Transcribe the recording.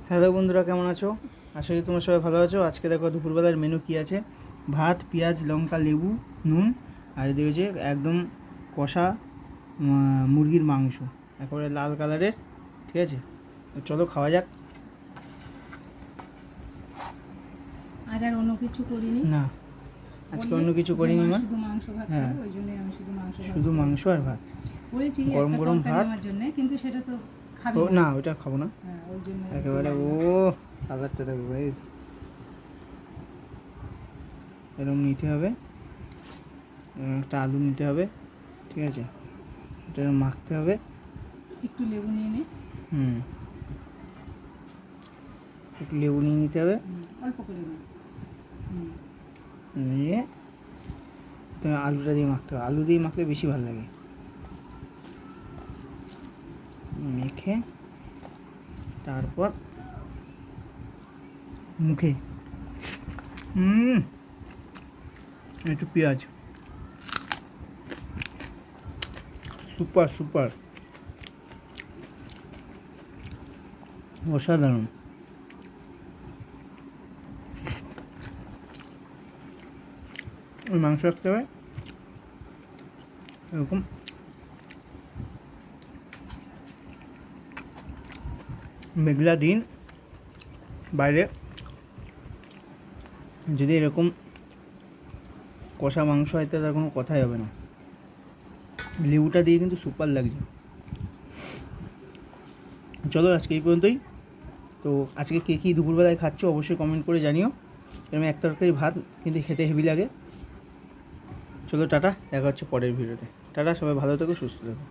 Hello বন্ধুরা, কেমন আছো? আশা করি তোমরা সবাই ভালো আছো। আজকে দেখো দুপুরবেলার মেনু কী আছে। ভাত, পেঁয়াজ, লঙ্কা, লেবু, নুন, আর এদিকে হচ্ছে একদম কষা মুরগির মাংস, একেবারে লাল কালারের। ঠিক আছে, তো চলো খাওয়া যাক। আজ আর অন্য কিছু করিনি না, আজকে অন্য কিছু করিনি মা। শুধু মাংস ভাত হ্যাঁ, খাবো, ওই জন্যই আমি শুধু মাংস আর ভাত করেছি গরম গরম ভাত আমার জন্য, কিন্তু সেটা তো খাবি ও না। না, ওইটা খাবো না। হ্যাঁ, ওই জন্য একেবারে ও কালারটা দেখো ভাই, এরকম নিতে হবে। একটা আলু নিতে হবে, ঠিক আছে, এটা মাখতে হবে। একটু লেবু নিয়ে নে। একটু লেবু নিয়ে নিতে হবে, অল্প করে নে। নিয়ে তুমি আলুটা দিয়ে মাখতে হবে। আলু দিয়ে মাখলে বেশি ভালো লাগে। মেখে তারপর মুখে একটু পেঁয়াজ, সুপার সুপার, অসাধারণ। ওই মাংস রাখতে হবে এরকম। মেঘলা দিন বাইরে, যদি এরকম কষা মাংস হয় তাহলে তার কোনো কথাই হবে না। লেবুটা দিয়ে কিন্তু সুপার লাগছে। চলো আজকে এই পর্যন্তই। তো আজকে কে কী দুপুরবেলায় খাচ্ছ অবশ্যই কমেন্ট করে জানিও। এরকম এক তরকারি ভাত কিন্তু খেতে হেভি লাগে। চলো টাটা, দেখা হচ্ছে পরের ভিডিওতে। টাটা, সবাই ভালো থেকো, সুস্থ থেকো।